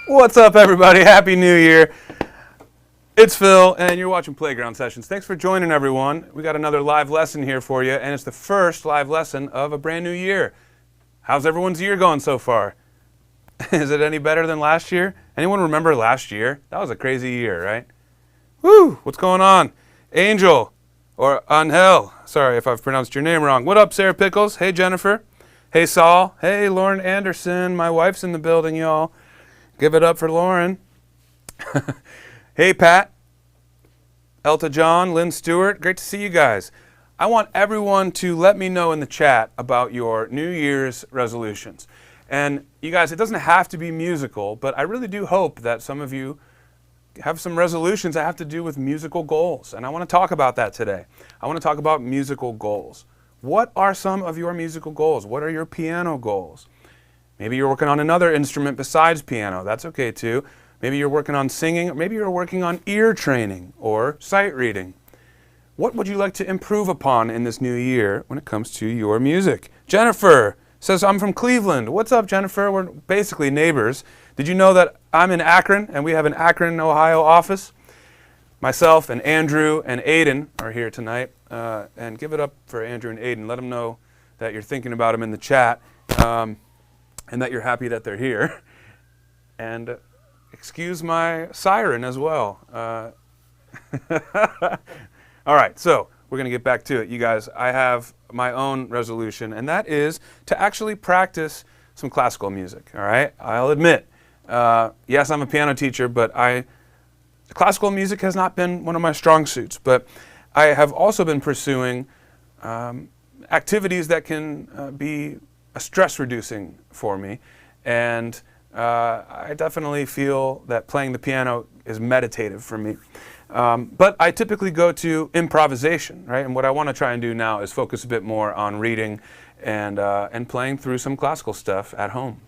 What's up, everybody? Happy New Year. It's Phil, and you're watching Playground Sessions. Thanks for joining, everyone. We got another live lesson here for you, and it's the first live lesson of a brand new year. How's everyone's year going so far? Is it any better than last year? Anyone remember last year? That was a crazy year, right? Woo! What's going on? Angel, or Angel. Sorry if I've pronounced your name wrong. What up, Sarah Pickles? Hey, Jennifer. Hey, Saul. Hey, Lauren Anderson. My wife's in the building, y'all. Give it up for Lauren. Hey, Pat. Elta John, Lynn Stewart. Great to see you guys. I want everyone to let me know in the chat about your New Year's resolutions. And you guys, it doesn't have to be musical, but I really do hope that some of you have some resolutions that have to do with musical goals. And I want to talk about that today. I want to talk about musical goals. What are some of your musical goals? What are your piano goals? Maybe you're working on another instrument besides piano. That's okay too. Maybe you're working on singing, or maybe you're working on ear training or sight reading. What would you like to improve upon in this new year when it comes to your music? Jennifer says, I'm from Cleveland. What's up, Jennifer? We're basically neighbors. Did you know that I'm in Akron, and we have an Akron, Ohio office? Myself and Andrew and Aiden are here tonight. And give it up for Andrew and Aiden. Let them know that you're thinking about them in the chat. And that you're happy that they're here. And excuse my siren as well. All right, so we're going to get back to it. You guys, I have my own resolution, and that is to actually practice some classical music, all right? I'll admit, yes, I'm a piano teacher, but classical music has not been one of my strong suits. But I have also been pursuing activities that can be stress reducing for me, and I definitely feel that playing the piano is meditative for me. But I typically go to improvisation, right? And what I want to try and do now is focus a bit more on reading and playing through some classical stuff at home.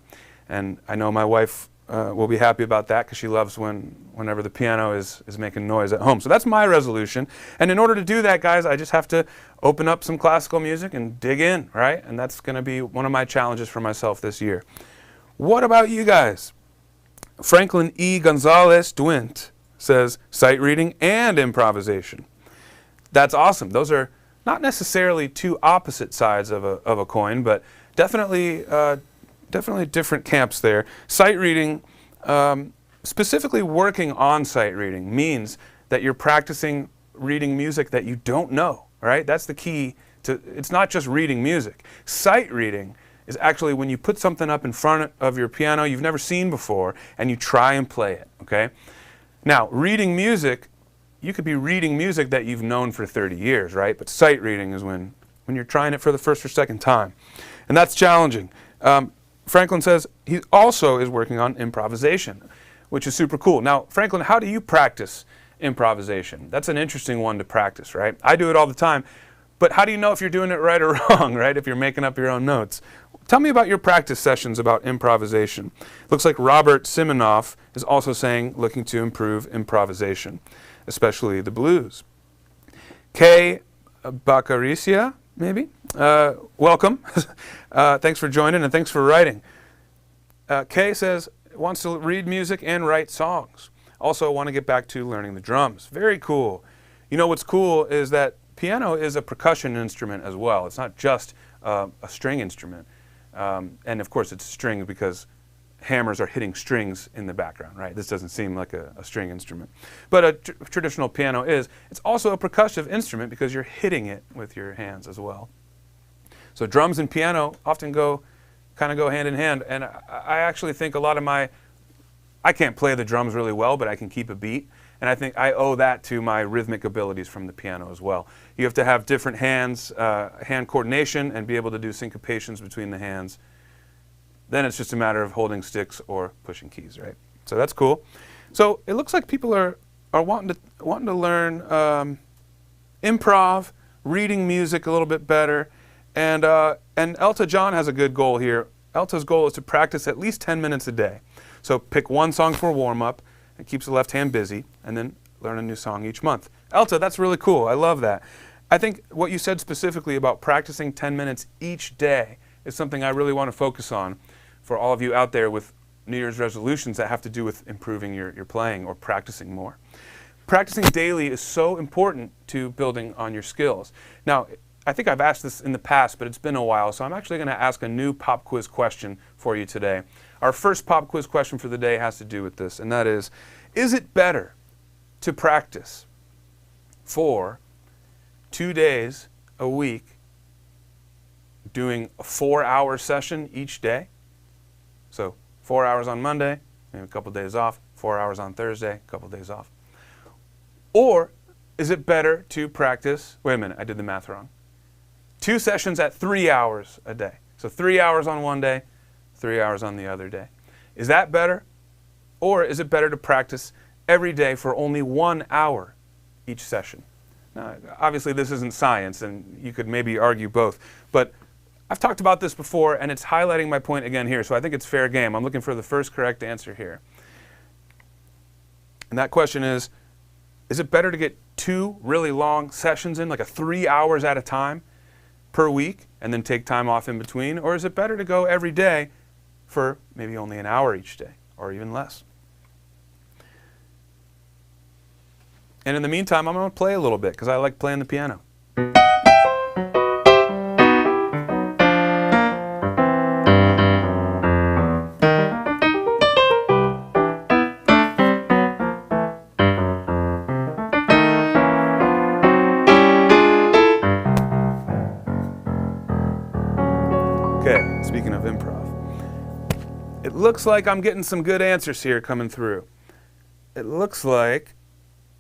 And I know my wife will be happy about that because she loves whenever the piano is making noise at home. So that's my resolution. And in order to do that, guys, I just have to open up some classical music and dig in, right? And that's going to be one of my challenges for myself this year. What about you guys? Franklin E. Gonzalez Dwint says sight reading and improvisation. That's awesome. Those are not necessarily two opposite sides of a coin, but definitely different camps there. Sight reading, specifically working on sight reading, means that you're practicing reading music that you don't know, right? That's the key to, it's not just reading music. Sight reading is actually when you put something up in front of your piano you've never seen before and you try and play it, okay? Now, reading music, you could be reading music that you've known for 30 years, right? But sight reading is when you're trying it for the first or second time. And that's challenging. Franklin says he also is working on improvisation, which is super cool. Now, Franklin, how do you practice improvisation? That's an interesting one to practice, right? I do it all the time. But how do you know if you're doing it right or wrong, right? If you're making up your own notes. Tell me about your practice sessions about improvisation. Looks like Robert Simonoff is also saying looking to improve improvisation, especially the blues. Kay Bacaricia, maybe? Welcome. Thanks for joining and thanks for writing. Kay says wants to read music and write songs. Also want to get back to learning the drums. Very cool. You know what's cool is that piano is a percussion instrument as well. It's not just a string instrument. And of course it's strings because hammers are hitting strings in the background, right? This doesn't seem like a string instrument. But a traditional piano is. It's also a percussive instrument because you're hitting it with your hands as well. So drums and piano often kind of go hand in hand. And I actually think a lot of I can't play the drums really well, but I can keep a beat. And I think I owe that to my rhythmic abilities from the piano as well. You have to have different hands, hand coordination, and be able to do syncopations between the hands. Then it's just a matter of holding sticks or pushing keys, right? So that's cool. So it looks like people are wanting to learn improv, reading music a little bit better, and Elta John has a good goal here. Elta's goal is to practice at least 10 minutes a day. So pick one song for warm-up. It keeps the left hand busy, and then learn a new song each month. Elta, that's really cool. I love that. I think what you said specifically about practicing 10 minutes each day is something I really want to focus on for all of you out there with New Year's resolutions that have to do with improving your playing or practicing more. Practicing daily is so important to building on your skills. Now, I think I've asked this in the past, but it's been a while, so I'm actually going to ask a new pop quiz question for you today. Our first pop quiz question for the day has to do with this, and that is it better to practice for 2 days a week doing a 4-hour session each day? So 4 hours on Monday, maybe a couple days off, 4 hours on Thursday, a couple days off. Or is it better to practice, wait a minute, I did the math wrong. 2 sessions at 3 hours a day. So 3 hours on one day, 3 hours on the other day. Is that better? Or is it better to practice every day for only 1 hour each session? Now, obviously this isn't science, and you could maybe argue both, but I've talked about this before, and it's highlighting my point again here, so I think it's fair game. I'm looking for the first correct answer here. And that question is it better to get 2 really long sessions in, like 3 hours at a time per week, and then take time off in between? Or is it better to go every day for maybe only an hour each day, or even less? And in the meantime, I'm going to play a little bit, because I like playing the piano. Okay, speaking of improv, it looks like I'm getting some good answers here coming through. It looks like,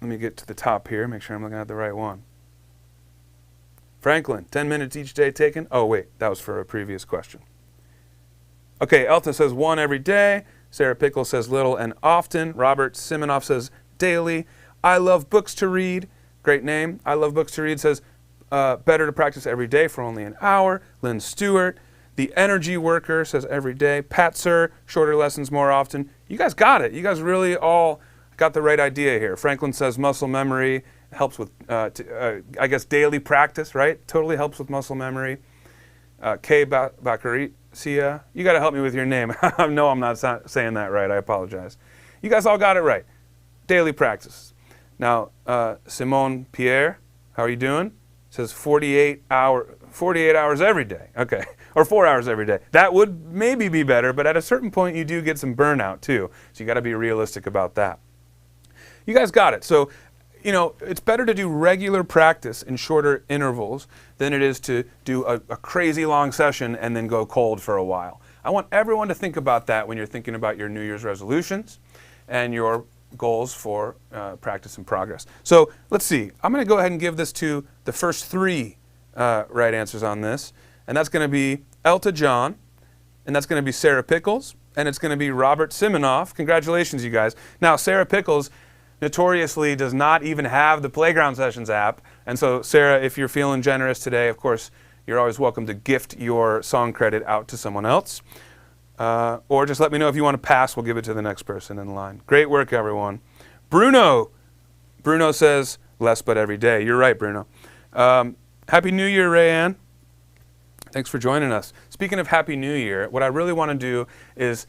let me get to the top here, make sure I'm looking at the right one. Franklin, 10 minutes each day taken. Oh wait, that was for a previous question. Okay, Elta says 1 every day. Sarah Pickle says little and often. Robert Simonoff says daily. I love books to read. Great name. I love books to read says better to practice every day for only an hour. Lynn Stewart. The Energy Worker says every day. Pat Sir, shorter lessons more often. You guys got it. You guys really all got the right idea here. Franklin says muscle memory helps with, I guess, daily practice, right? Totally helps with muscle memory. Kay Bacaricia, you got to help me with your name. No, I'm not saying that right. I apologize. You guys all got it right. Daily practice. Now, Simone Pierre, how are you doing? Says 48 hours every day. Okay. Or 4 hours every day. That would maybe be better, but at a certain point you do get some burnout too. So you got to be realistic about that. You guys got it. So, you know, it's better to do regular practice in shorter intervals than it is to do a crazy long session and then go cold for a while. I want everyone to think about that when you're thinking about your New Year's resolutions and your goals for practice and progress. So let's see. I'm going to go ahead and give this to the first 3 right answers on this. And that's going to be Elta John, and that's going to be Sarah Pickles, and it's going to be Robert Simonoff. Congratulations, you guys. Now, Sarah Pickles notoriously does not even have the Playground Sessions app. And so, Sarah, if you're feeling generous today, of course, you're always welcome to gift your song credit out to someone else. Or just let me know if you want to pass. We'll give it to the next person in line. Great work, everyone. Bruno says, less but every day. You're right, Bruno. Happy New Year, Rayanne. Thanks for joining us. Speaking of Happy New Year, what I really want to do is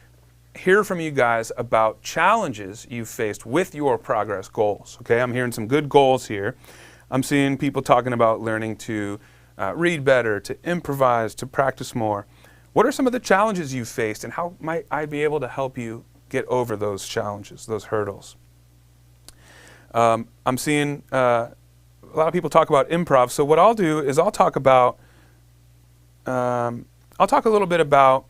hear from you guys about challenges you've faced with your progress goals. Okay, I'm hearing some good goals here. I'm seeing people talking about learning to read better, to improvise, to practice more. What are some of the challenges you've faced, and how might I be able to help you get over those challenges, those hurdles? I'm seeing a lot of people talk about improv, so what I'll do is I'll talk a little bit about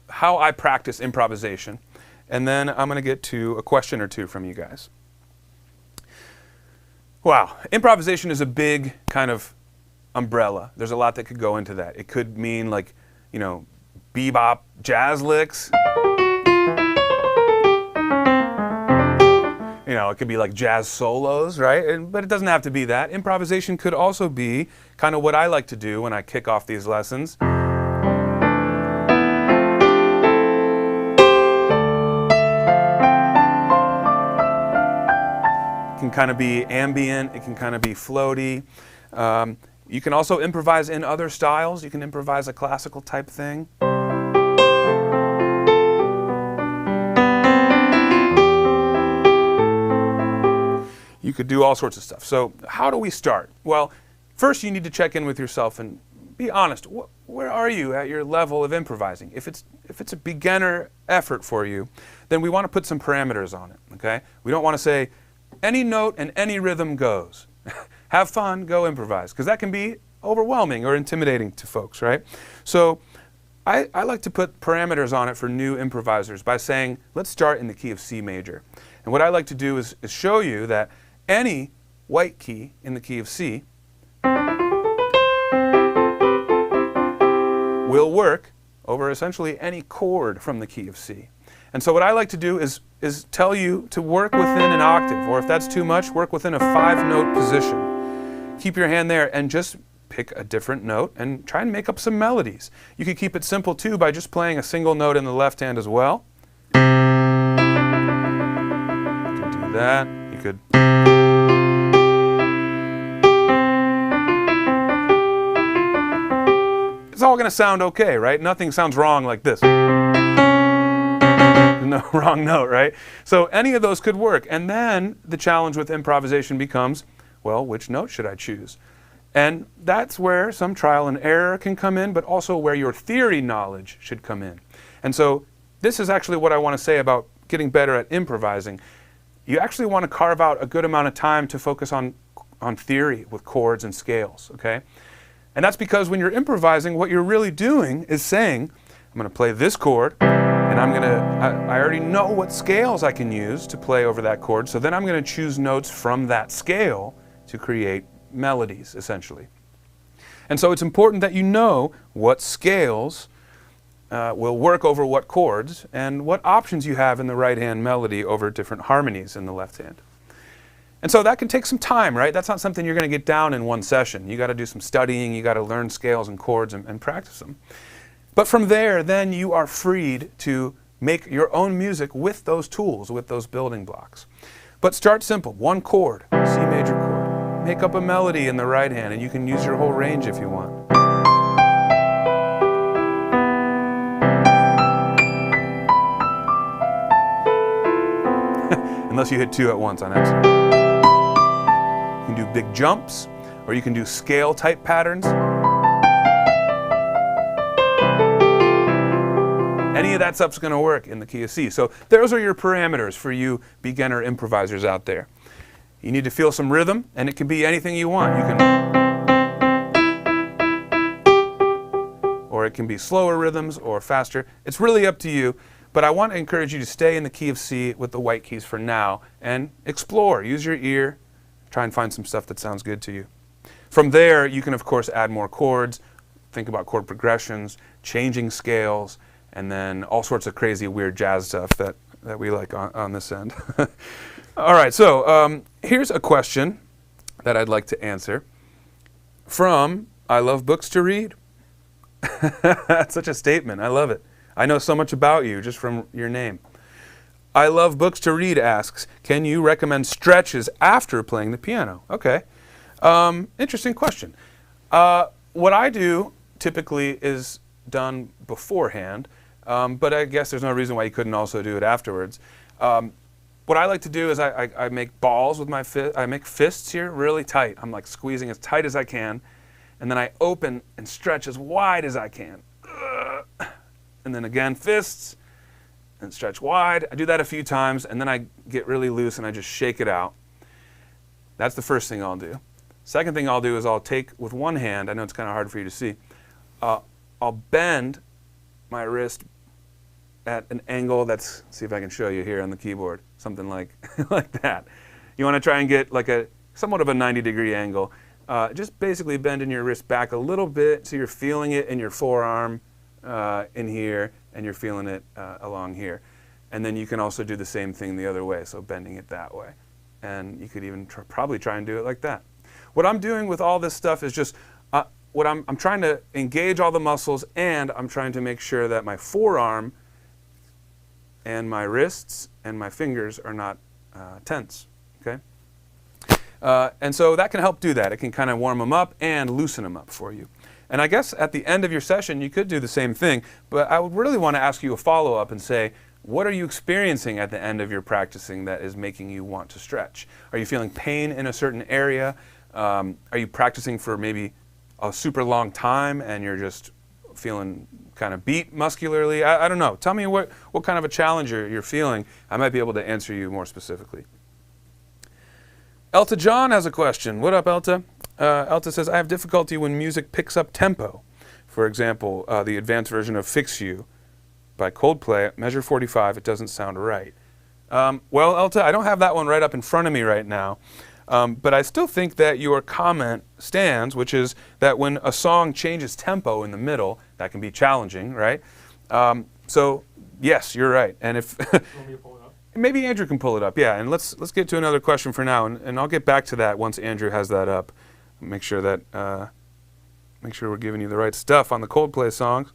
how I practice improvisation, and then I'm going to get to a question or two from you guys. Wow, improvisation is a big kind of umbrella. There's a lot that could go into that. It could mean, like, you know, bebop jazz licks. You know, it could be like jazz solos, right? But it doesn't have to be that. Improvisation could also be kind of what I like to do when I kick off these lessons. It can kind of be ambient. It can kind of be floaty. You can also improvise in other styles. You can improvise a classical type thing. You could do all sorts of stuff. So how do we start? Well, first you need to check in with yourself and be honest. Where are you at your level of improvising? If it's a beginner effort for you, then we want to put some parameters on it, okay? We don't want to say, any note and any rhythm goes. Have fun, go improvise, because that can be overwhelming or intimidating to folks, right? So I like to put parameters on it for new improvisers by saying, let's start in the key of C major. And what I like to do is show you that any white key in the key of C will work over essentially any chord from the key of C. And so what I like to do is tell you to work within an octave, or if that's too much, work within a 5-note position. Keep your hand there and just pick a different note and try and make up some melodies. You could keep it simple too by just playing a single note in the left hand as well. You could do that. You could. It's all going to sound okay, right? Nothing sounds wrong like this. No wrong note, right? So any of those could work. And then the challenge with improvisation becomes, well, which note should I choose? And that's where some trial and error can come in, but also where your theory knowledge should come in. And so this is actually what I want to say about getting better at improvising. You actually want to carve out a good amount of time to focus on theory with chords and scales, okay? And that's because when you're improvising, what you're really doing is saying, I'm going to play this chord, and I already know what scales I can use to play over that chord, so then I'm going to choose notes from that scale to create melodies, essentially. And so it's important that you know what scales will work over what chords, and what options you have in the right hand melody over different harmonies in the left hand. And so that can take some time, right? That's not something you're going to get down in one session. You got to do some studying, you got to learn scales and chords and practice them. But from there, then you are freed to make your own music with those tools, with those building blocks. But start simple, one chord, C major chord. Make up a melody in the right hand, and you can use your whole range if you want. Unless you hit two at once on accident. You can do big jumps, or you can do scale type patterns. Any of that stuff's going to work in the key of C. So those are your parameters for you beginner improvisers out there. You need to feel some rhythm, and it can be anything you want. Or it can be slower rhythms or faster. It's really up to you. But I want to encourage you to stay in the key of C with the white keys for now and explore. Use your ear. Try and find some stuff that sounds good to you. From there, you can, of course, add more chords, think about chord progressions, changing scales, and then all sorts of crazy, weird jazz stuff that we like on this end. All right, so here's a question that I'd like to answer from I Love Books to Read. That's such a statement. I love it. I know so much about you just from your name. I Love Books to Read asks, can you recommend stretches after playing the piano? Okay. Interesting question. What I do typically is done beforehand, but I guess there's no reason why you couldn't also do it afterwards. What I like to do is I make balls with my fist. I make fists here really tight. I'm like squeezing as tight as I can, and then I open and stretch as wide as I can. And then again, fists, and stretch wide. I do that a few times, and then I get really loose and I just shake it out. That's the first thing I'll do. Second thing I'll do is I'll take with one hand, I know it's kind of hard for you to see, I'll bend my wrist at an angle that's, see if I can show you here on the keyboard, something like, like that. You want to try and get like a somewhat of a 90-degree angle. Just basically bending your wrist back a little bit so you're feeling it in your forearm in here, and you're feeling it along here. And then you can also do the same thing the other way, so bending it that way. And you could even probably try and do it like that. What I'm doing with all this stuff is just, I'm trying to engage all the muscles, and I'm trying to make sure that my forearm and my wrists and my fingers are not tense, okay? And so that can help do that. It can kind of warm them up and loosen them up for you. And I guess at the end of your session, you could do the same thing, but I would really want to ask you a follow-up and say, what are you experiencing at the end of your practicing that is making you want to stretch? Are you feeling pain in a certain area? Are you practicing for maybe a super long time and you're just feeling kind of beat muscularly? I don't know. Tell me what kind of a challenge you're feeling. I might be able to answer you more specifically. Elta John has a question. What up, Elta? Elta says, I have difficulty when music picks up tempo. For example, the advanced version of Fix You by Coldplay, measure 45, it doesn't sound right. Well, Elta, I don't have that one right up in front of me right now. But I still think that your comment stands, which is that when a song changes tempo in the middle, that can be challenging, right? So, yes, you're right. And if You want me to pull it up? maybe Andrew can pull it up, yeah. And let's get to another question for now, and I'll get back to that once Andrew has that up. Make sure we're giving you the right stuff on the Coldplay songs.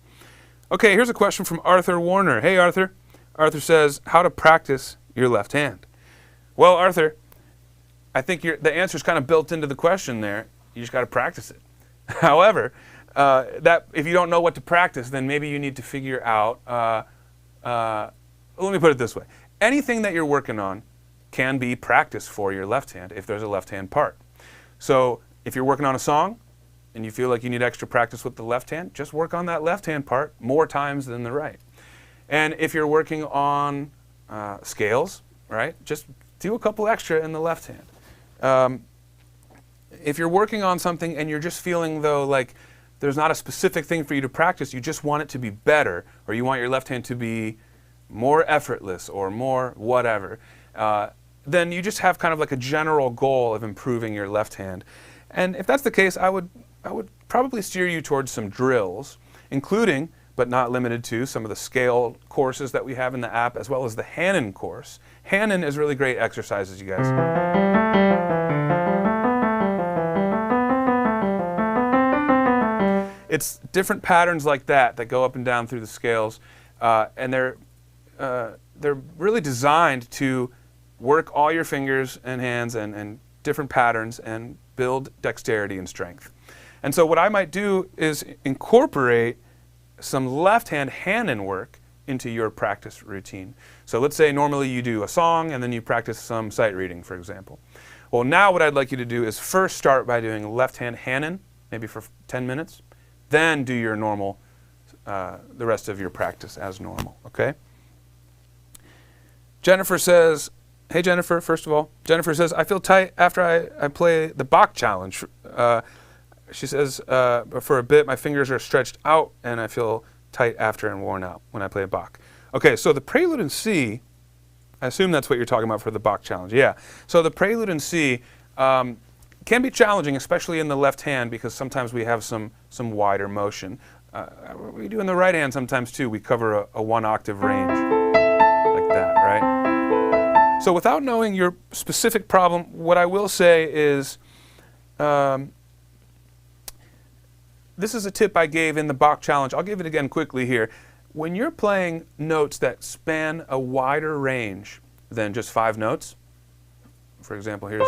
Okay, here's a question from Arthur Warner. Hey, Arthur. Arthur says, how to practice your left hand? Well, Arthur, I think the answer is kind of built into the question there. You just got to practice it. However, that if you don't know what to practice, then maybe you need to figure out, let me put it this way. Anything that you're working on can be practice for your left hand if there's a left hand part. So if you're working on a song and you feel like you need extra practice with the left hand, just work on that left hand part more times than the right. And if you're working on scales, right, just do a couple extra in the left hand. If you're working on something and you're just feeling, though, like there's not a specific thing for you to practice, you just want it to be better, or you want your left hand to be more effortless or more whatever, then you just have kind of like a general goal of improving your left hand. And if that's the case, I would probably steer you towards some drills, including, but not limited to, some of the scale courses that we have in the app, as well as the Hanon course. Hanon is really great exercises, you guys. It's different patterns like that go up and down through the scales, and they're really designed to work all your fingers and hands and different patterns and build dexterity and strength. And so what I might do is incorporate some left-hand Hanon work into your practice routine. So let's say normally you do a song and then you practice some sight reading, for example. Well, now what I'd like you to do is first start by doing left-hand Hanon, maybe for 10 minutes, then do your normal, the rest of your practice as normal, okay? Jennifer says, hey Jennifer, first of all, Jennifer says, I feel tight after I play the Bach challenge. She says, for a bit, my fingers are stretched out and I feel tight after and worn out when I play a Bach. Okay, so the Prelude in C, I assume that's what you're talking about for the Bach challenge. Yeah, so the Prelude in C can be challenging, especially in the left hand, because sometimes we have some wider motion. We do in the right hand sometimes too. We cover a one octave range like that, right? So without knowing your specific problem, what I will say is, this is a tip I gave in the Bach challenge. I'll give it again quickly here. When you're playing notes that span a wider range than just 5 notes, for example, here's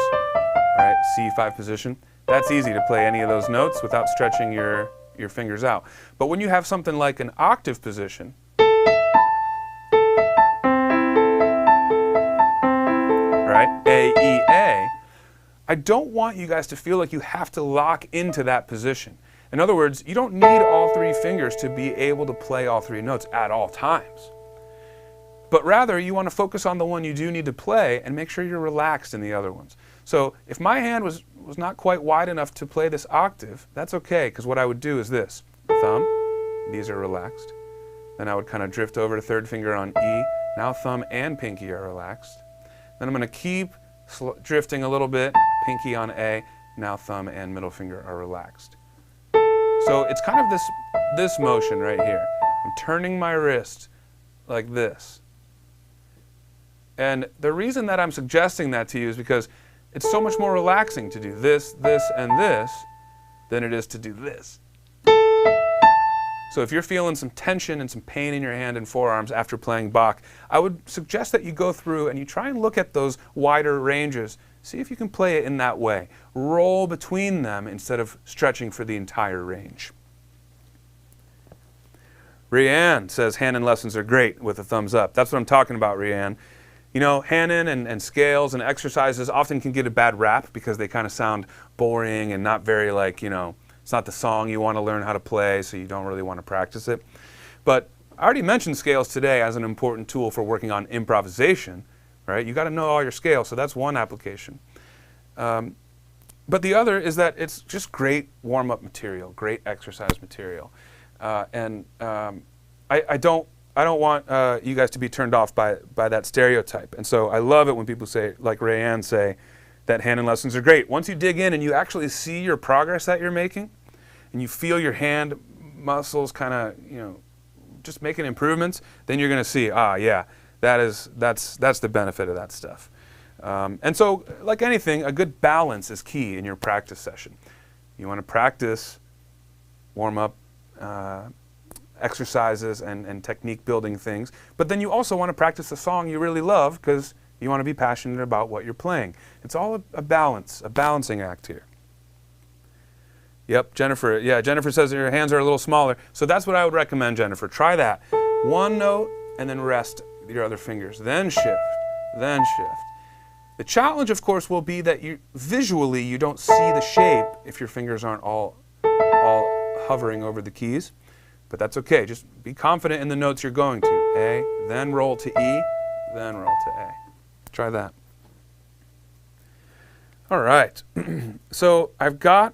C5 position, that's easy to play any of those notes without stretching your fingers out. But when you have something like an octave position, right, A, E, A, I don't want you guys to feel like you have to lock into that position. In other words, you don't need all 3 fingers to be able to play all 3 notes at all times. But rather, you want to focus on the one you do need to play and make sure you're relaxed in the other ones. So if my hand was not quite wide enough to play this octave, that's okay, because what I would do is this. Thumb, these are relaxed. Then I would kind of drift over to 3rd finger on E. Now thumb and pinky are relaxed. Then I'm going to keep drifting a little bit, pinky on A. Now thumb and middle finger are relaxed. So it's kind of this motion right here. I'm turning my wrist like this. And the reason that I'm suggesting that to you is because it's so much more relaxing to do this, this, and this than it is to do this. So if you're feeling some tension and some pain in your hand and forearms after playing Bach, I would suggest that you go through and you try and look at those wider ranges. See if you can play it in that way. Roll between them instead of stretching for the entire range. Rianne says Hannon lessons are great with a thumbs up. That's what I'm talking about, Rianne. You know, Hannon and scales and exercises often can get a bad rap because they kind of sound boring and not very like, you know, it's not the song you want to learn how to play, so you don't really want to practice it. But I already mentioned scales today as an important tool for working on improvisation, right? You got to know all your scales, so that's one application. But the other is that it's just great warm-up material, great exercise material. I don't want you guys to be turned off by that stereotype. And so I love it when people say, like Rayanne say, that Hannon lessons are great. Once you dig in and you actually see your progress that you're making, and you feel your hand muscles kind of, you know, just making improvements, then you're going to see, yeah, that's the benefit of that stuff. And so, like anything, a good balance is key in your practice session. You want to practice warm-up exercises and technique building things, but then you also want to practice a song you really love because you want to be passionate about what you're playing. It's all a balance, a balancing act here. Yep, Jennifer. Yeah, Jennifer says your hands are a little smaller. So that's what I would recommend, Jennifer. Try that. One note and then rest your other fingers. Then shift, then shift. The challenge, of course, will be that visually you don't see the shape if your fingers aren't all hovering over the keys. But that's okay. Just be confident in the notes you're going to. A, then roll to E, then roll to A. Try that. All right. So I've got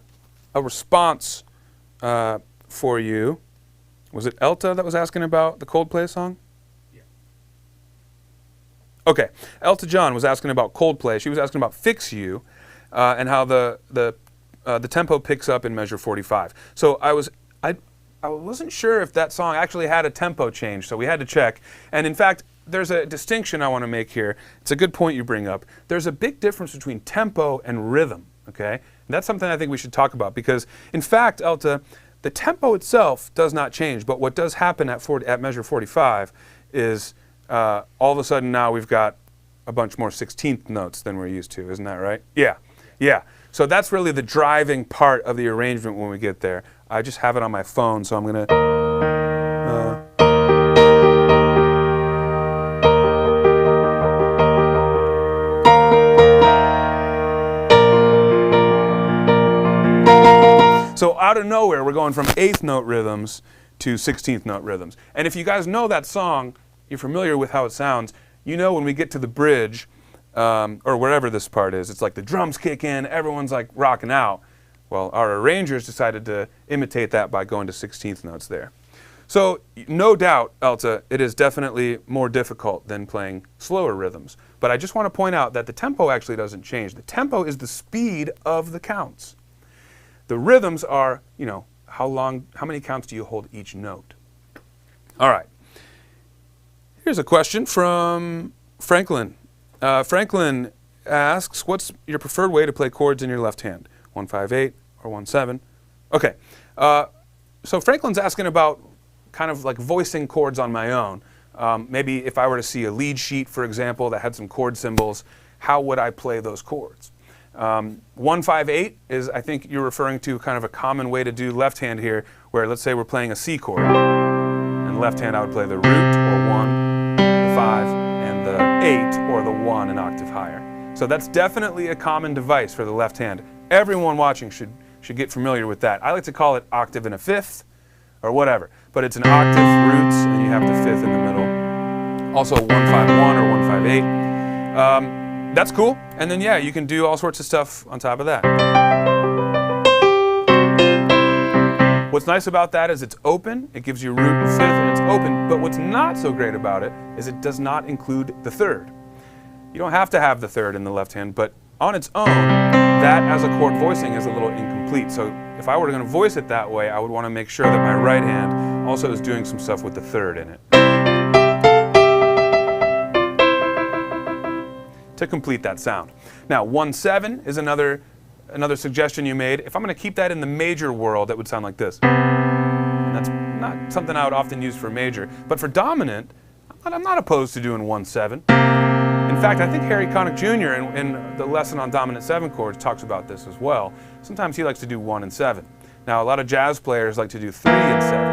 a response for you. Was it Elta that was asking about the Coldplay song? Yeah. Okay. Elta John was asking about Coldplay. She was asking about Fix You and how the tempo picks up in measure 45. So I wasn't sure if that song actually had a tempo change, so we had to check. And in fact, there's a distinction I want to make here. It's a good point you bring up. There's a big difference between tempo and rhythm, okay? And that's something I think we should talk about because, in fact, Elta, the tempo itself does not change, but what does happen at measure 45 is all of a sudden now we've got a bunch more 16th notes than we're used to. Isn't that right? Yeah. Yeah. So that's really the driving part of the arrangement when we get there. I just have it on my phone, so I'm going to... So out of nowhere, we're going from 8th note rhythms to 16th note rhythms. And if you guys know that song, you're familiar with how it sounds, you know when we get to the bridge, or wherever this part is, it's like the drums kick in, everyone's like rocking out. Well, our arrangers decided to imitate that by going to 16th notes there. So no doubt, Elta, it is definitely more difficult than playing slower rhythms. But I just want to point out that the tempo actually doesn't change. The tempo is the speed of the counts. The rhythms are, you know, how many counts do you hold each note? All right. Here's a question from Franklin. Franklin asks, what's your preferred way to play chords in your left hand? 1-5-8 or 1-7? Okay. So Franklin's asking about kind of like voicing chords on my own. Maybe if I were to see a lead sheet, for example, that had some chord symbols, how would I play those chords? 1-5-8 is, I think you're referring to kind of a common way to do left hand here, where let's say we're playing a C chord. And left hand I would play the root, or 1, the 5, and the 8, or the 1 an octave higher. So that's definitely a common device for the left hand. Everyone watching should get familiar with that. I like to call it octave and a fifth, or whatever. But it's an octave, roots, and you have the fifth in the middle. Also 1-5-1 or 1-5-8. That's cool. And then, yeah, you can do all sorts of stuff on top of that. What's nice about that is it's open. It gives you root and fifth, and it's open. But what's not so great about it is it does not include the third. You don't have to have the third in the left hand, but on its own, that as a chord voicing is a little incomplete. So if I were going to voice it that way, I would want to make sure that my right hand also is doing some stuff with the third in it. To complete that sound. Now 1-7 is another suggestion you made. If I'm going to keep that in the major world, that would sound like this. And that's not something I would often use for major, but for dominant, I'm not opposed to doing 1-7. In fact, I think Harry Connick Jr. in the lesson on dominant 7 chords talks about this as well. Sometimes he likes to do 1 and 7. Now a lot of jazz players like to do 3 and 7.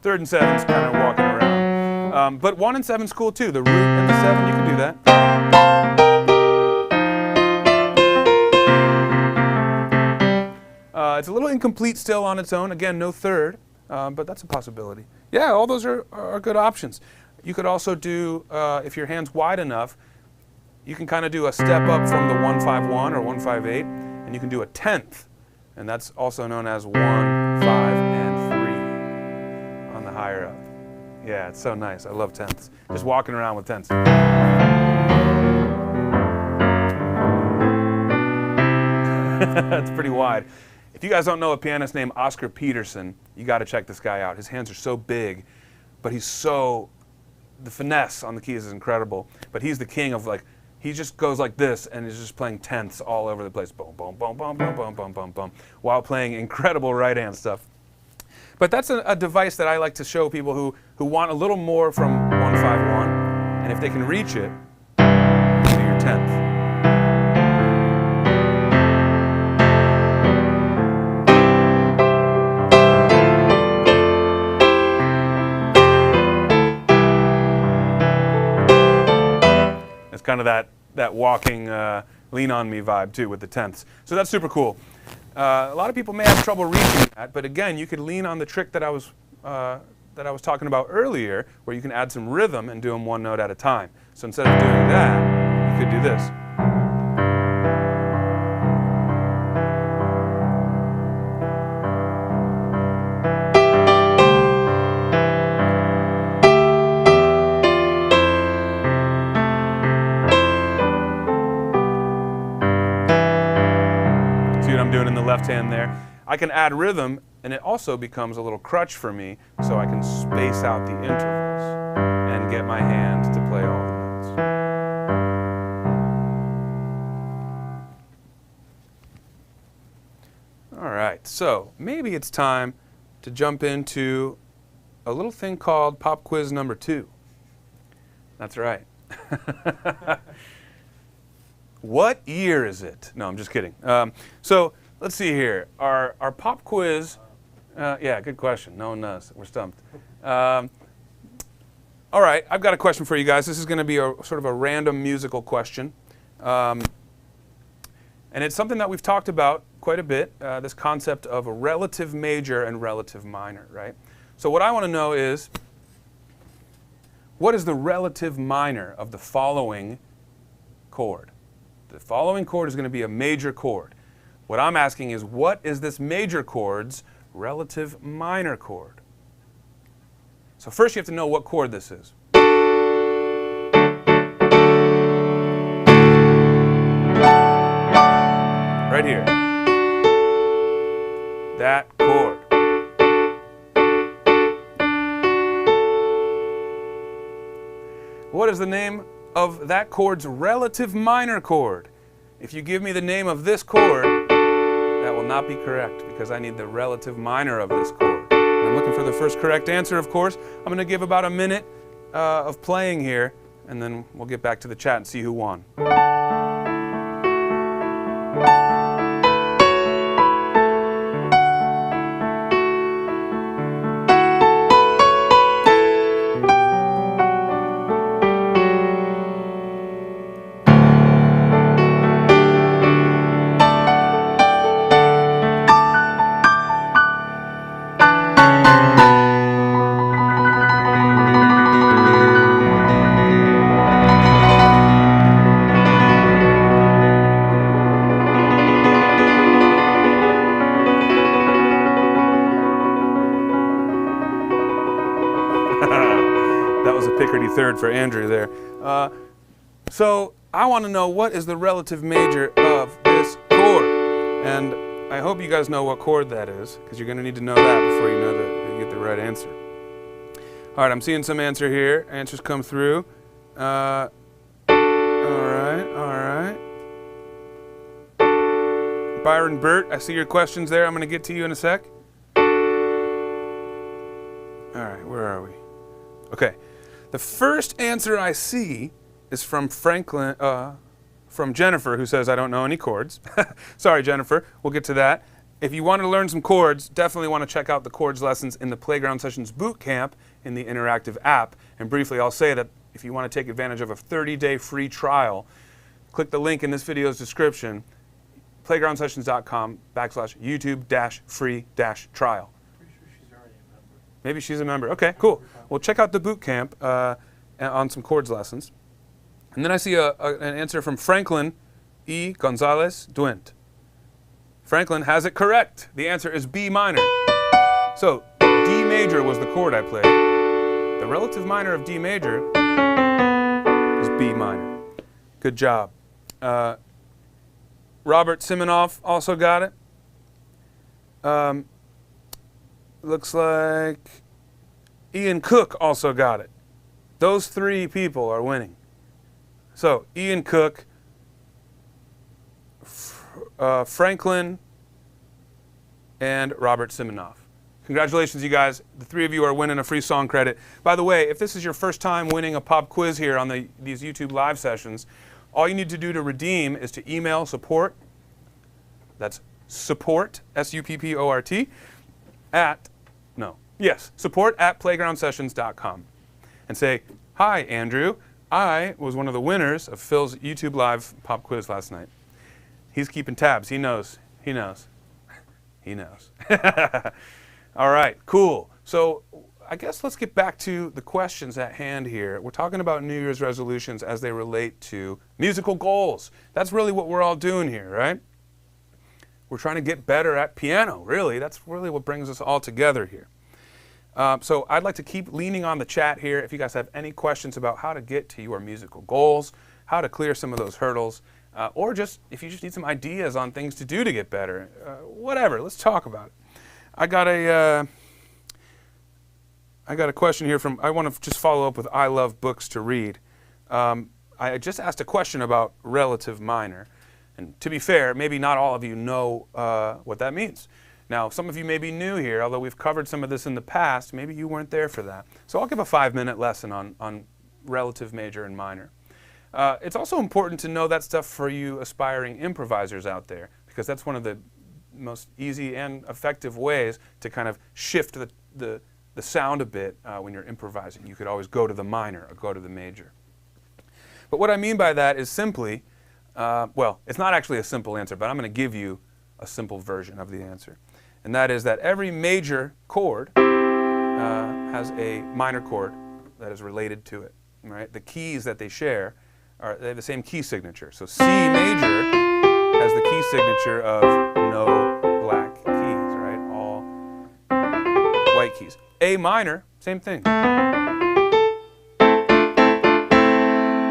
Third and seven's kind of walking around. But 1 and 7's cool too. The root and the 7, you can do that. It's a little incomplete still on its own. Again, no third, but that's a possibility. Yeah, all those are good options. You could also do, if your hand's wide enough, you can kind of do a step up from the 1-5-1 or 1-5-8, and you can do a 10th. And that's also known as 1, 5, and 3 on the higher up. Yeah, it's so nice. I love 10ths. Just walking around with 10ths. That's pretty wide. If you guys don't know a pianist named Oscar Peterson, you got to check this guy out. His hands are so big, but the finesse on the keys is incredible. But he's the king of he just goes like this and is just playing 10ths all over the place. Boom, boom, boom, boom, boom, boom, boom, boom, boom, while playing incredible right hand stuff. But that's a device that I like to show people who want a little more from 1-5-1, and if they can reach it, do your 10th. It's kind of that walking lean on me vibe too with the 10ths. So that's super cool. A lot of people may have trouble reaching that, but again, you could lean on the trick that I was talking about earlier, where you can add some rhythm and do them one note at a time. So instead of doing that, you could do this. I'm doing in the left hand there. I can add rhythm, and it also becomes a little crutch for me, so I can space out the intervals and get my hand to play all the notes. All right, so maybe it's time to jump into a little thing called Pop Quiz number 2. That's right. What year is it? No, I'm just kidding. So let's see here. Our pop quiz, yeah, good question. No one knows. We're stumped. All right, I've got a question for you guys. This is going to be a sort of a random musical question. And it's something that we've talked about quite a bit, this concept of a relative major and relative minor, right? So what I want to know is, what is the relative minor of the following chord? The following chord is going to be a major chord. What I'm asking is, what is this major chord's relative minor chord? So first you have to know what chord this is. Right here. That chord. What is the name of that chord's relative minor chord? If you give me the name of this chord, that will not be correct because I need the relative minor of this chord. And I'm looking for the first correct answer, of course. I'm going to give about a minute of playing here, and then we'll get back to the chat and see who won. That was a Picardy third for Andrew there. So I want to know, what is the relative major of this chord? And I hope you guys know what chord that is, because you're going to need to know that before you get the right answer. All right, I'm seeing some answer here. Answers come through. All right. Byron Burt, I see your questions there. I'm going to get to you in a sec. All right, where are we? Okay. The first answer I see is from Jennifer, who says, I don't know any chords. Sorry, Jennifer. We'll get to that. If you want to learn some chords, definitely want to check out the chords lessons in the Playground Sessions Bootcamp in the interactive app. And briefly, I'll say that if you want to take advantage of a 30-day free trial, click the link in this video's description, playgroundsessions.com/YouTube-free-trial. Pretty sure she's already a member. Maybe she's a member. Okay, cool. Well, check out the bootcamp on some chords lessons. And then I see an answer from Franklin E. Gonzalez Duent. Franklin has it correct. The answer is B minor. So D major was the chord I played. The relative minor of D major is B minor. Good job. Robert Simonoff also got it. Looks like Ian Cook also got it. Those three people are winning. So Ian Cook, Franklin, and Robert Simonoff. Congratulations, you guys. The three of you are winning a free song credit. By the way, if this is your first time winning a pop quiz here on these YouTube live sessions, all you need to do to redeem is to email support, that's support, S-U-P-P-O-R-T, support at playgroundsessions.com, and say, hi, Andrew. I was one of the winners of Phil's YouTube Live pop quiz last night. He's keeping tabs. He knows. He knows. He knows. All right, cool. So I guess let's get back to the questions at hand here. We're talking about New Year's resolutions as they relate to musical goals. That's really what we're all doing here, right? We're trying to get better at piano, really. That's really what brings us all together here. So I'd like to keep leaning on the chat here. If you guys have any questions about how to get to your musical goals, how to clear some of those hurdles, or just if you just need some ideas on things to do to get better, whatever, let's talk about it. I got a question here from, I want to just follow up with I love books to read. I just asked a question about relative minor. And to be fair, maybe not all of you know what that means. Now, some of you may be new here, although we've covered some of this in the past. Maybe you weren't there for that. So I'll give a 5-minute lesson on relative major and minor. It's also important to know that stuff for you aspiring improvisers out there, because that's one of the most easy and effective ways to kind of shift the sound a bit when you're improvising. You could always go to the minor or go to the major. But what I mean by that is simply, well, it's not actually a simple answer, but I'm going to give you a simple version of the answer. And that is that every major chord has a minor chord that is related to it. Right? The keys that they share they have the same key signature. So C major has the key signature of no black keys, right? All white keys. A minor, same thing.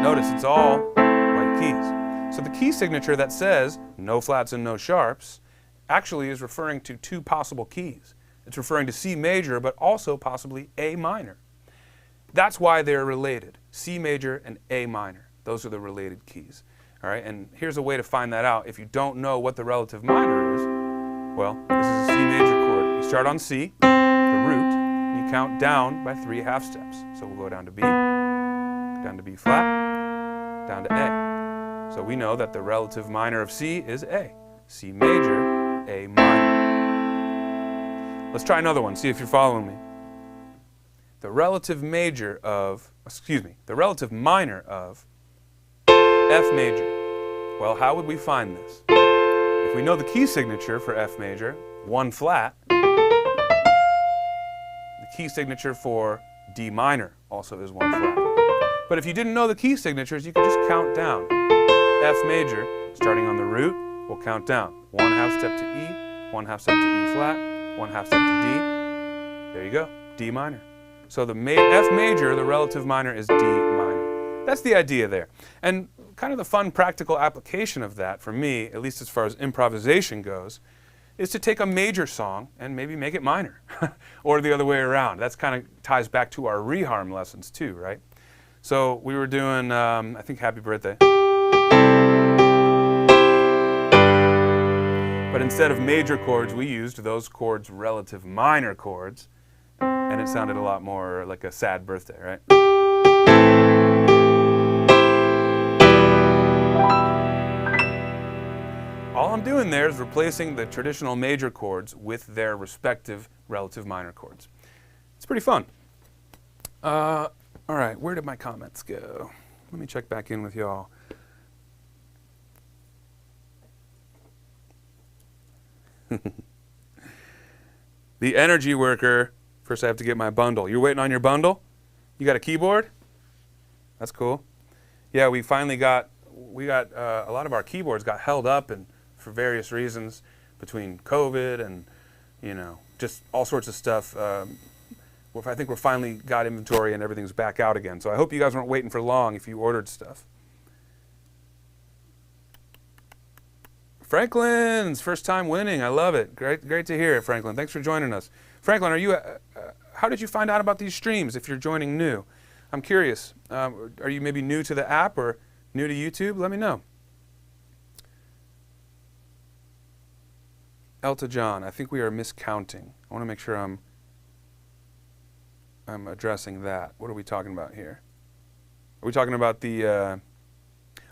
Notice it's all white keys. So the key signature that says no flats and no sharps actually is referring to two possible keys. It's referring to C major, but also possibly A minor. That's why they're related, C major and A minor. Those are the related keys. All right, and here's a way to find that out. If you don't know what the relative minor is, well, this is a C major chord. You start on C, the root, and you count down by 3 half steps. So we'll go down to B, down to B flat, down to A. So we know that the relative minor of C is A. C major, A minor. Let's try another one, see if you're following me. The relative major of, the relative minor of F major. Well, how would we find this? If we know the key signature for F major, 1 flat, the key signature for D minor also is 1 flat. But if you didn't know the key signatures, you could just count down. F major, starting on the root, we'll count down. 1 half step to E, 1 half step to E flat, 1 half step to D. There you go, D minor. So the F major, the relative minor, is D minor. That's the idea there. And kind of the fun practical application of that, for me, at least as far as improvisation goes, is to take a major song and maybe make it minor. Or the other way around. That's kind of ties back to our reharm lessons too, right? So we were doing, I think, Happy Birthday. But instead of major chords, we used those chords relative minor chords, and it sounded a lot more like a sad birthday, right? all I'm doing there is replacing the traditional major chords with their respective relative minor chords. It's pretty fun. All right, where did my comments go? Let me check back in with y'all. The energy worker. First I have to get my bundle. You're waiting on your bundle? You got a keyboard? That's cool. Yeah, we finally got, a lot of our keyboards got held up and for various reasons between COVID and, you know, just all sorts of stuff. I think we're finally got inventory and everything's back out again. So I hope you guys weren't waiting for long if you ordered stuff. Franklin's first time winning. I love it. Great to hear it, Franklin. Thanks for joining us. Franklin, are you? How did you find out about these streams if you're joining new? I'm curious. Are you maybe new to the app or new to YouTube? Let me know. Elta John, I think we are miscounting. I want to make sure I'm addressing that. What are we talking about here? Are we talking about the...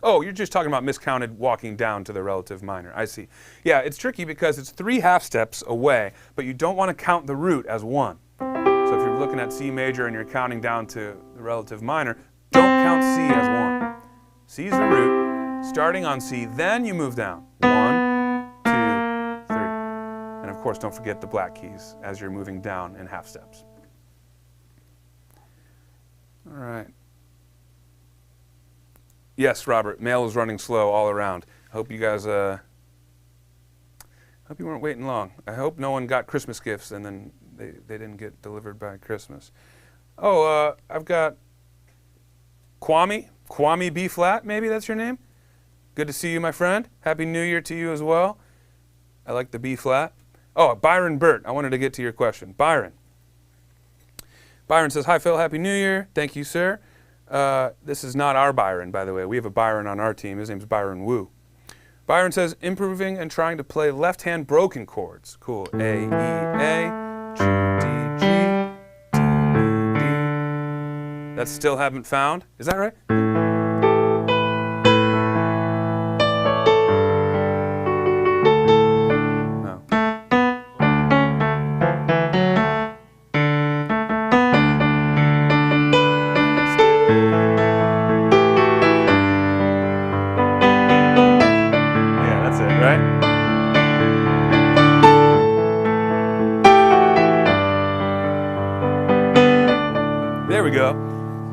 Oh, you're just talking about miscounted walking down to the relative minor. I see. Yeah, it's tricky because it's 3 half steps away, but you don't want to count the root as 1. So if you're looking at C major and you're counting down to the relative minor, don't count C as 1. C is the root. Starting on C, then you move down. 1, 2, 3. And of course, don't forget the black keys as you're moving down in half steps. All right. Yes, Robert, mail is running slow all around. I hope you guys, hope you weren't waiting long. I hope no one got Christmas gifts and then they didn't get delivered by Christmas. Oh, I've got Kwame B flat, maybe that's your name? Good to see you, my friend. Happy New Year to you as well. I like the B flat. Oh, Byron Burt, I wanted to get to your question. Byron says, hi Phil, Happy New Year. Thank you, sir. This is not our Byron, by the way. We have a Byron on our team. His name's Byron Wu. Byron says, improving and trying to play left-hand broken chords. Cool. A, E, A, G, D, G, D, E, D. That still haven't found? Is that right?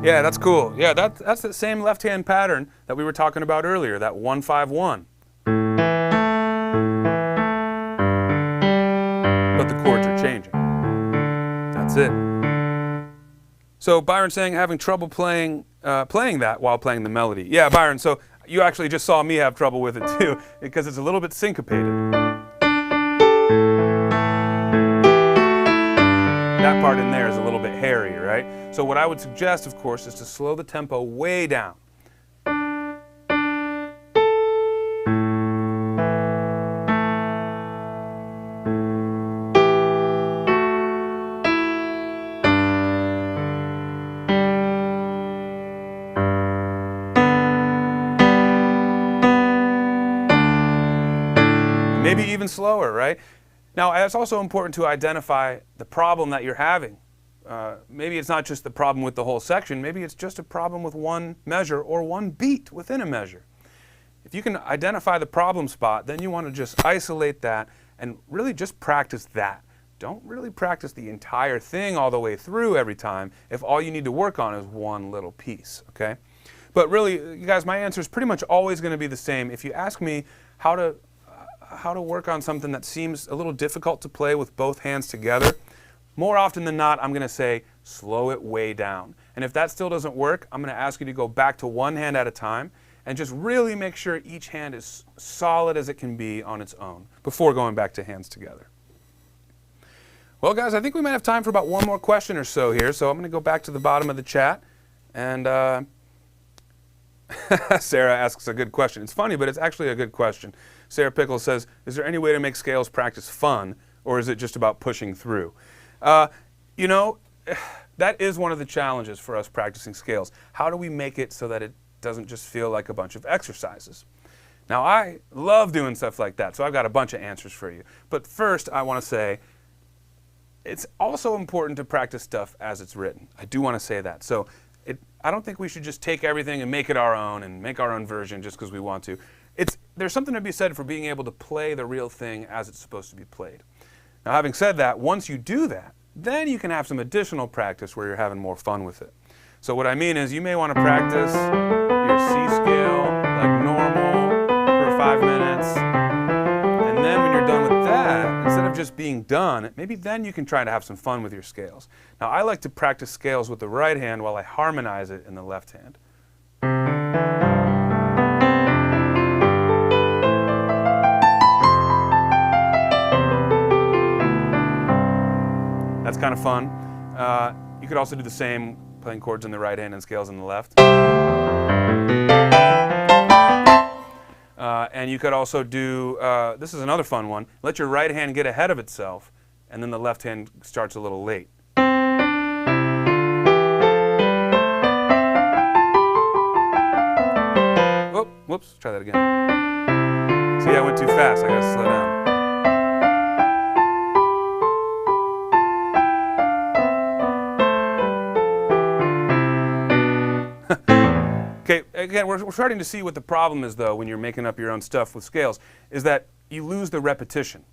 Yeah, that's cool. Yeah, that's the same left-hand pattern that we were talking about earlier, that 1-5-1. But the chords are changing. That's it. So Byron's saying having trouble playing that while playing the melody. Yeah, Byron, so you actually just saw me have trouble with it too, because it's a little bit syncopated. That part in there is a little bit hairy, right? So what I would suggest, of course, is to slow the tempo way down. Maybe even slower, right? Now, it's also important to identify the problem that you're having. Maybe it's not just the problem with the whole section. Maybe it's just a problem with one measure or one beat within a measure. If you can identify the problem spot, then you want to just isolate that and really just practice that. Don't really practice the entire thing all the way through every time if all you need to work on is one little piece, okay? But really, you guys, my answer is pretty much always going to be the same. If you ask me how to work on something that seems a little difficult to play with both hands together, more often than not, I'm going to say, slow it way down. And if that still doesn't work, I'm going to ask you to go back to one hand at a time and just really make sure each hand is solid as it can be on its own before going back to hands together. Well, guys, I think we might have time for about one more question or so here, so I'm going to go back to the bottom of the chat. And Sarah asks a good question. It's funny, but it's actually a good question. Sarah Pickle says, is there any way to make scales practice fun, or is it just about pushing through? You know, that is one of the challenges for us practicing scales. How do we make it so that it doesn't just feel like a bunch of exercises? Now, I love doing stuff like that, so I've got a bunch of answers for you. But first, I want to say it's also important to practice stuff as it's written. I do want to say that. So I don't think we should just take everything and make it our own and make our own version just because we want to. There's something to be said for being able to play the real thing as it's supposed to be played. Now, having said that, once you do that, then you can have some additional practice where you're having more fun with it. So what I mean is you may want to practice your C scale like normal for 5 minutes. And then when you're done with that, instead of just being done, maybe then you can try to have some fun with your scales. Now, I like to practice scales with the right hand while I harmonize it in the left hand. That's kind of fun. You could also do the same, playing chords in the right hand and scales in the left. And you could also do, this is another fun one, let your right hand get ahead of itself, and then the left hand starts a little late. Oh, whoops, try that again. See, I went too fast, I gotta slow down. Okay, again, we're starting to see what the problem is, though, when you're making up your own stuff with scales, is that you lose the repetition.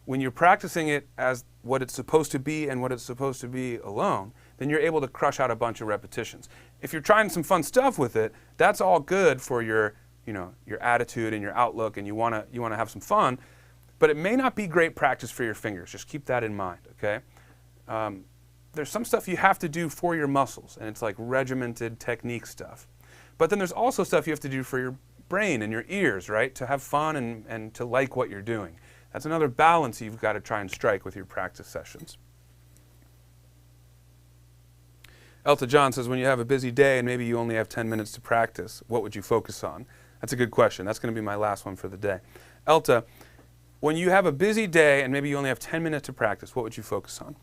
When you're practicing it as what it's supposed to be and what it's supposed to be alone, then you're able to crush out a bunch of repetitions. If you're trying some fun stuff with it, that's all good for your attitude and your outlook, and you want to have some fun, but it may not be great practice for your fingers. Just keep that in mind, okay? There's some stuff you have to do for your muscles, and it's like regimented technique stuff. But then there's also stuff you have to do for your brain and your ears, right? To have fun and to like what you're doing. That's another balance you've got to try and strike with your practice sessions. Elta John says, when you have a busy day and maybe you only have 10 minutes to practice, what would you focus on? That's a good question. That's going to be my last one for the day. Elta, when you have a busy day and maybe you only have 10 minutes to practice, what would you focus on?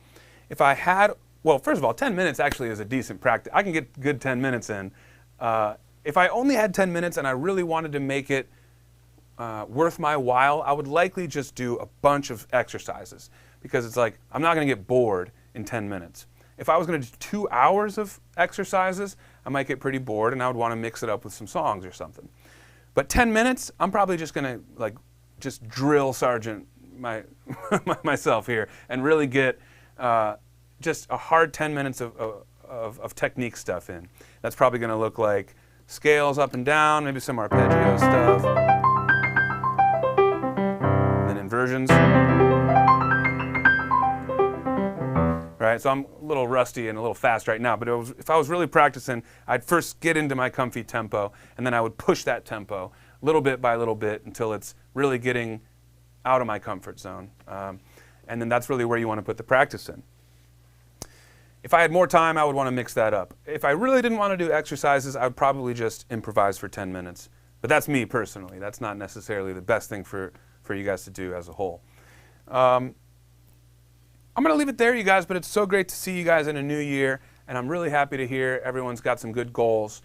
If I had, well, first of all, 10 minutes actually is a decent practice. I can get good 10 minutes in. If I only had 10 minutes and I really wanted to make it worth my while, I would likely just do a bunch of exercises because it's like I'm not going to get bored in 10 minutes. If I was going to do 2 hours of exercises, I might get pretty bored and I would want to mix it up with some songs or something. But 10 minutes, I'm probably just going to just drill Sergeant myself here and really get just a hard 10 minutes of technique stuff in. That's probably going to look like scales up and down, maybe some arpeggio stuff, and then inversions. Right, so I'm a little rusty and a little fast right now, but if I was really practicing, I'd first get into my comfy tempo, and then I would push that tempo little bit by little bit until it's really getting out of my comfort zone. And then that's really where you want to put the practice in. If I had more time, I would want to mix that up. If I really didn't want to do exercises, I would probably just improvise for 10 minutes. But that's me personally. That's not necessarily the best thing for you guys to do as a whole. I'm going to leave it there, you guys, but it's so great to see you guys in a new year, and I'm really happy to hear everyone's got some good goals.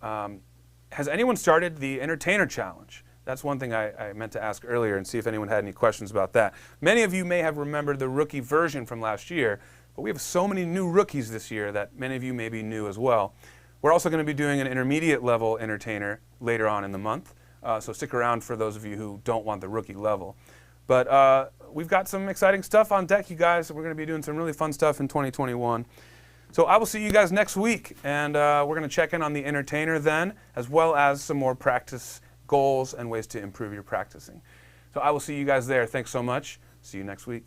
Has anyone started the Entertainer Challenge? That's one thing I meant to ask earlier and see if anyone had any questions about that. Many of you may have remembered the rookie version from last year, but we have so many new rookies this year that many of you may be new as well. We're also going to be doing an intermediate level entertainer later on in the month, so stick around for those of you who don't want the rookie level. But we've got some exciting stuff on deck, you guys. We're going to be doing some really fun stuff in 2021. So I will see you guys next week, and we're going to check in on the entertainer then, as well as some more practice goals and ways to improve your practicing. So I will see you guys there. Thanks so much. See you next week.